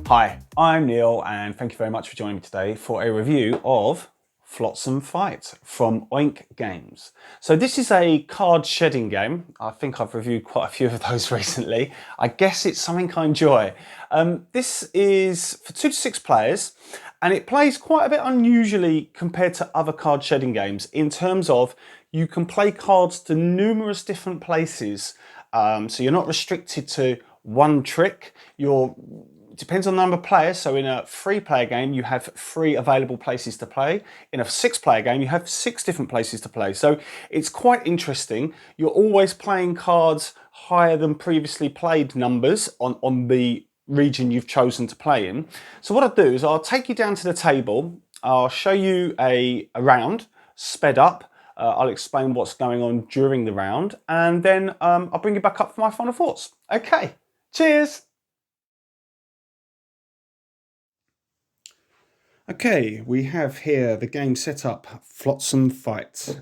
Hi, I'm Neil and thank you very much for joining me today for a review of Flotsam Fight from Oink Games. So this is a card shedding game. I think I've reviewed quite a few of those recently. I guess it's something I enjoy. This is for 2 to 6 players and it plays quite a bit unusually compared to other card shedding games in terms of you can play cards to numerous different places. So you're not restricted to one trick. Depends on the number of players. So in a 3-player game, you have 3 available places to play. In a 6-player game, you have 6 different places to play. So it's quite interesting. You're always playing cards higher than previously played numbers on the region you've chosen to play in. So what I'll do is I'll take you down to the table. I'll show you a round sped up. I'll explain what's going on during the round, and then I'll bring you back up for my final thoughts. Okay, cheers. Okay, we have here the game set up, Flotsam Fight.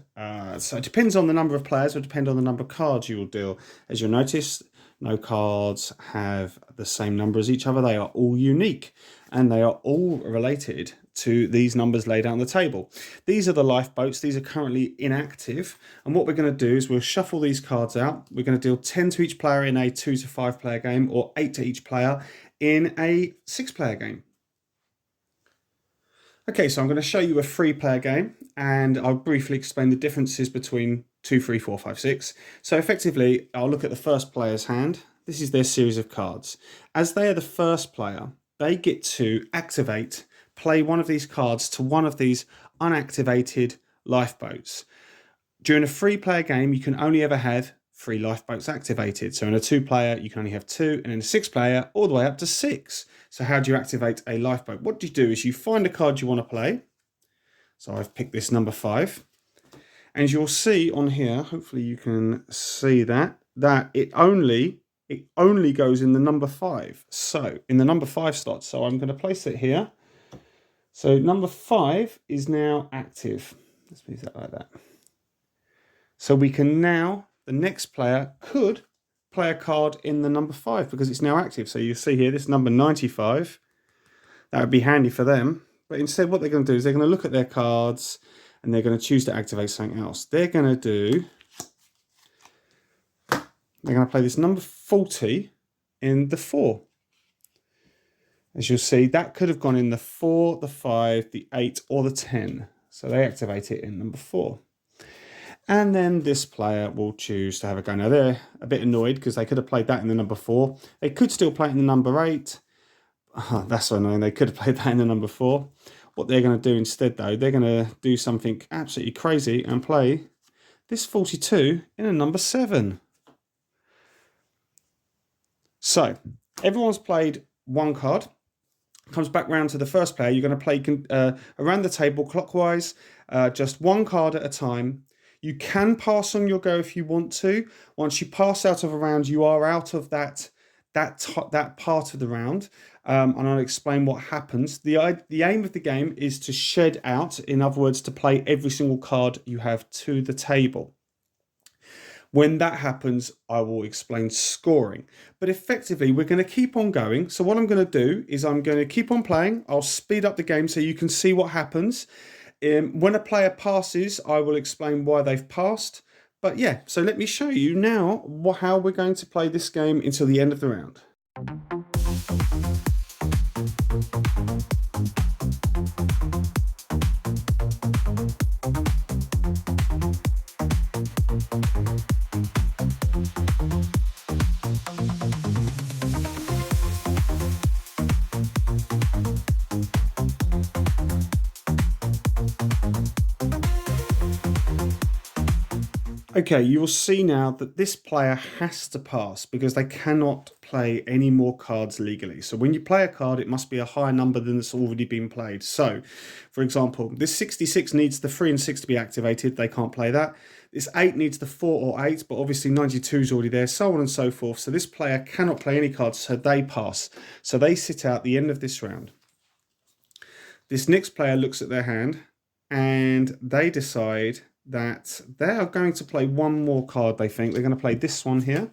So it depends on the number of players, or depend on the number of cards you will deal. As you'll notice, no cards have the same number as each other. They are all unique, and they are all related to these numbers laid out on the table. These are the lifeboats. These are currently inactive. And what we're going to do is we'll shuffle these cards out. We're going to deal 10 to each player in a 2 to 5 player game, or 8 to each player in a 6-player game. Okay, so I'm going to show you a 3-player game and I'll briefly explain the differences between 2, 3, 4, 5, 6. So effectively, I'll look at the first player's hand. This is their series of cards. As they are the first player, they get to play one of these cards to one of these unactivated lifeboats. During a 3-player game, you can only ever have 3 lifeboats activated. So in a 2-player, you can only have 2, and in a 6-player, all the way up to 6. So how do you activate a lifeboat? What you do is you find a card you want to play. So I've picked this number 5. And you'll see on here, hopefully you can see that it only goes in the number 5. So in the number 5 slot. So I'm going to place it here. So number 5 is now active. Let's move that like that. So we can now, the next player could play a card in the number 5 because it's now active. So you see here, this number 95, that would be handy for them. But instead what they're going to do is they're going to look at their cards and they're going to choose to activate something else. They're going to play this number 40 in the 4. As you'll see, that could have gone in the 4, the 5, the 8, or the 10. So they activate it in number 4. And then this player will choose to have a go. Now they're a bit annoyed because they could have played that in the number 4. They could still play it in the number 8. Oh, that's so annoying. They could have played that in the number 4. What they're going to do instead, though, they're going to do something absolutely crazy and play this 42 in a number 7. So everyone's played one card. Comes back round to the first player. You're going to play around the table clockwise, just one card at a time. You can pass on your go if you want to. Once you pass out of a round, you are out of that part of the round, and I'll explain what happens. The aim of the game is to shed out, in other words, to play every single card you have to the table. When that happens, I will explain scoring. But effectively, we're going to keep on going. So what I'm going to do is I'm going to keep on playing. I'll speed up the game so you can see what happens. When a player passes, I will explain why they've passed. But yeah, so let me show you now how we're going to play this game until the end of the round. Okay, you will see now that this player has to pass because they cannot play any more cards legally. So when you play a card, it must be a higher number than that's already been played. So, for example, this 66 needs the 3 and 6 to be activated. They can't play that. This 8 needs the 4 or 8, but obviously 92 is already there, so on and so forth. So this player cannot play any cards, so they pass. So they sit out the end of this round. This next player looks at their hand and they decide that they are going to play one more card. They think they're going to play this one here.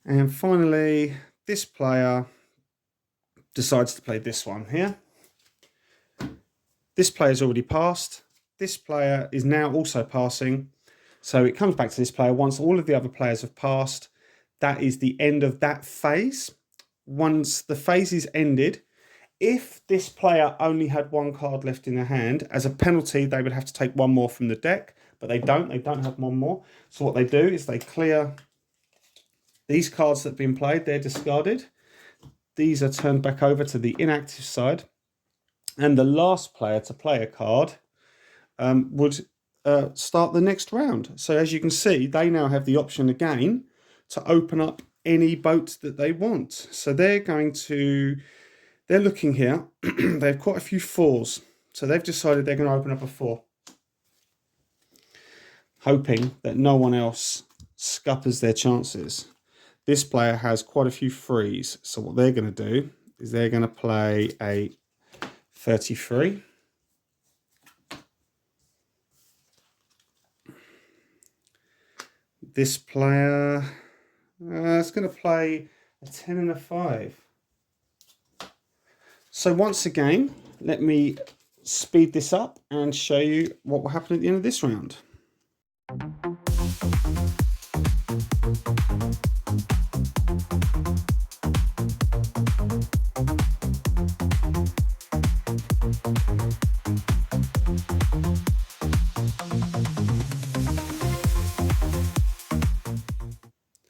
And finally, this player decides to play this one here. This player's already passed. This player is now also passing. So it comes back to this player. Once all of the other players have passed, that is the end of that phase. Once the phase is ended, if this player only had one card left in their hand, as a penalty, they would have to take one more from the deck, but they don't have one more. So what they do is they clear these cards that have been played, they're discarded. These are turned back over to the inactive side. And the last player to play a card would start the next round. So as you can see, they now have the option again to open up any boat that they want. So they're looking here. They have quite a few 4s. So they've decided they're going to open up a 4. Hoping that no one else scuppers their chances. This player has quite a few 3s. So what they're going to do is they're going to play a 33. This player is going to play a 10 and a 5. So once again, let me speed this up and show you what will happen at the end of this round.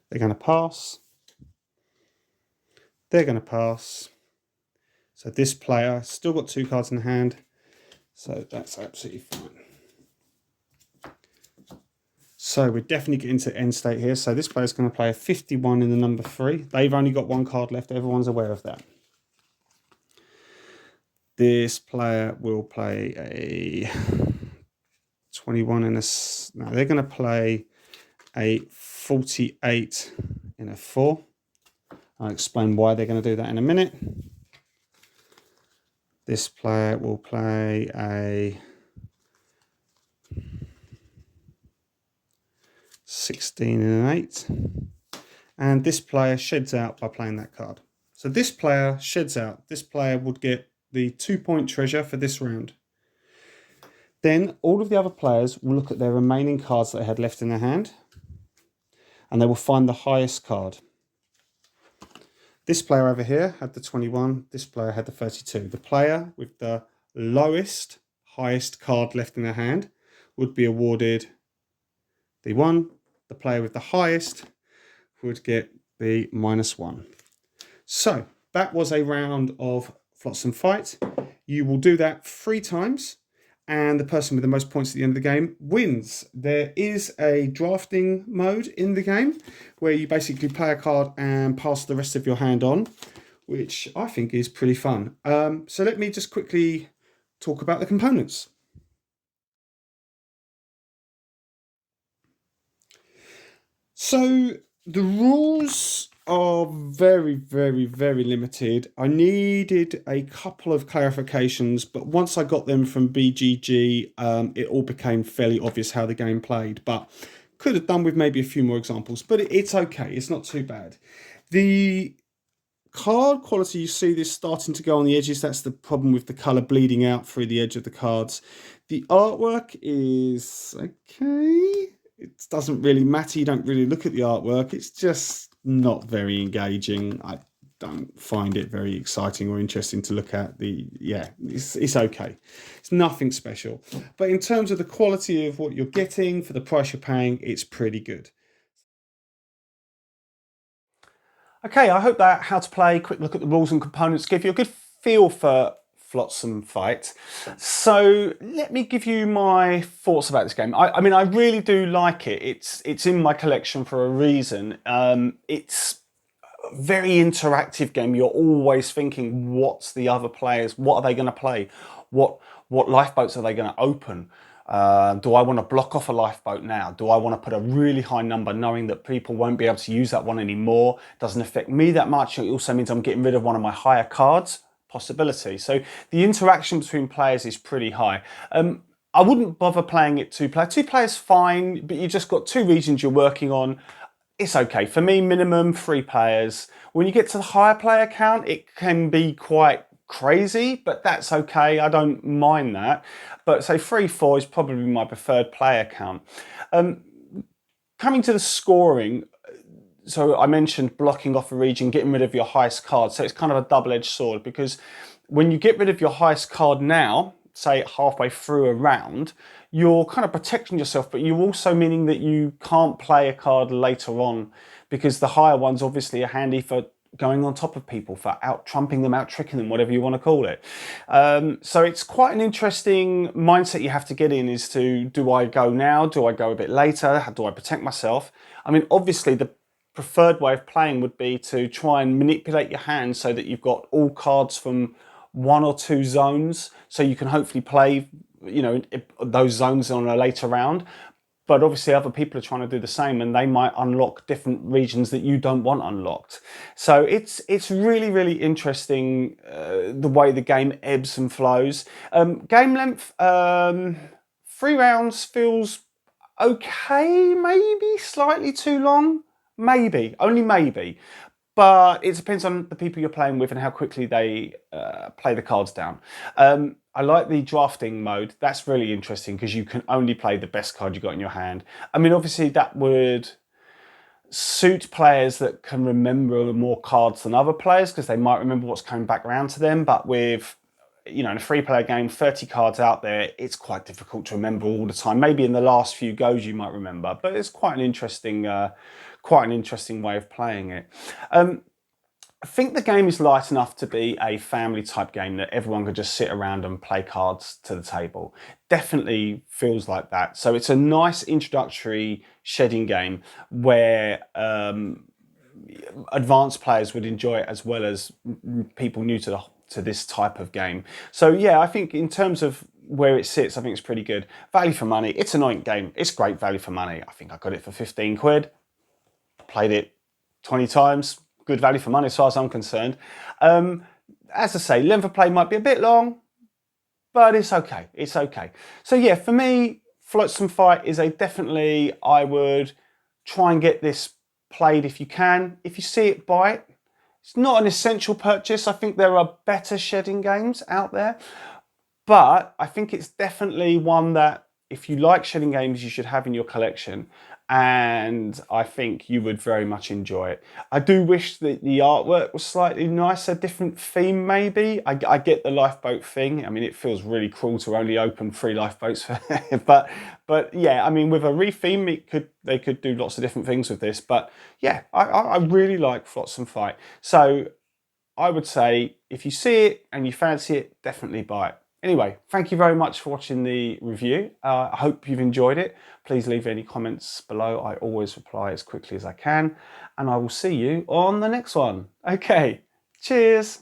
They're going to pass. They're going to pass. So this player still got 2 cards in hand. So that's absolutely fine. So we're definitely getting to end state here. So this player's going to play a 51 in the number 3. They've only got 1 card left. Everyone's aware of that. This player will play a 21 in a... No, they're going to play a 48 in a 4. I'll explain why they're going to do that in a minute. This player will play a 16 in an 8. And this player sheds out by playing that card. So this player sheds out. This player would get the 2-point treasure for this round. Then all of the other players will look at their remaining cards that they had left in their hand. And they will find the highest card. This player over here had the 21. This player had the 32. The player with the lowest, highest card left in their hand would be awarded the 1. The player with the highest would get the -1. So that was a round of Flotsam Fight. You will do that 3 times. And the person with the most points at the end of the game wins. There is a drafting mode in the game where you basically play a card and pass the rest of your hand on, which I think is pretty fun. So let me just quickly talk about the components. So the rules are very, very, very limited. I needed a couple of clarifications, but once I got them from BGG, it all became fairly obvious how the game played, but could have done with maybe a few more examples, but it's okay. It's not too bad. The card quality, you see this starting to go on the edges. That's the problem with the colour bleeding out through the edge of the cards. The artwork is okay. It doesn't really matter. You don't really look at the artwork. It's just not very engaging. I don't find it very exciting or interesting to look at. It's okay. It's nothing special. But in terms of the quality of what you're getting for the price you're paying, it's pretty good. Okay, I hope that how to play, quick look at the rules and components give you a good feel for Flotsam Fight. So let me give you my thoughts about this game. I mean, I really do like it. It's in my collection for a reason. It's a very interactive game. You're always thinking, what's the other players? What are they going to play? What lifeboats are they going to open? Do I want to block off a lifeboat now? Do I want to put a really high number knowing that people won't be able to use that one anymore? Doesn't affect me that much. It also means I'm getting rid of one of my higher cards. Possibility. So the interaction between players is pretty high. I wouldn't bother playing it 2 player. 2 players fine, but you just got 2 regions you're working on. it's okay. For me, minimum 3 players. When you get to the higher player count, it can be quite crazy, but that's okay. I don't mind that. But say 3, 4 is probably my preferred player count. Coming to the scoring, so I mentioned blocking off a region, getting rid of your highest card. So it's kind of a double-edged sword, because when you get rid of your highest card now, say halfway through a round, you're kind of protecting yourself, but you're also meaning that you can't play a card later on, because the higher ones obviously are handy for going on top of people, for out trumping them, out tricking them, whatever you want to call it. So it's quite an interesting mindset you have to get in, is to, do I go now? Do I go a bit later? How do I protect myself? I mean, obviously the preferred way of playing would be to try and manipulate your hand so that you've got all cards from 1 or 2 zones, so you can hopefully play, you know, those zones on a later round. But obviously other people are trying to do the same, and they might unlock different regions that you don't want unlocked. So it's really, really interesting, the way the game ebbs and flows. Game length, 3 rounds feels okay, maybe slightly too long, maybe, only maybe. But it depends on the people you're playing with and how quickly they play the cards down. I like the drafting mode. That's really interesting, because you can only play the best card you got in your hand. I mean, obviously that would suit players that can remember more cards than other players, because they might remember what's coming back around to them. But with, you know, in a 3-player game, 30 cards out there, it's quite difficult to remember all the time. Maybe in the last few goes you might remember, but it's quite an interesting way of playing it. I think the game is light enough to be a family type game that everyone could just sit around and play cards to the table. Definitely feels like that. So it's a nice introductory shedding game where advanced players would enjoy it, as well as people new to this type of game. So yeah, I think in terms of where it sits, I think it's pretty good. Value for money. It's a nice game. It's great value for money. I think I got it for 15 quid. Played it 20 times. Good value for money as far as I'm concerned. As I say, length of play might be a bit long, but it's okay. It's okay. So yeah, for me, Flotsam Fight is a definitely, I would try and get this played if you can. If you see it, buy it. It's not an essential purchase. I think there are better shedding games out there, but I think it's definitely one that, if you like shedding games, you should have in your collection, and I think you would very much enjoy it. I do wish that the artwork was slightly nicer, different theme maybe. I get the lifeboat thing. I mean, it feels really cruel to only open 3 lifeboats, but yeah, I mean, with a retheme, they could do lots of different things with this. But yeah, I really like Flotsam Fight. So I would say, if you see it and you fancy it, definitely buy it. Anyway, thank you very much for watching the review. I hope you've enjoyed it. Please leave any comments below. I always reply as quickly as I can, and I will see you on the next one. Okay, cheers.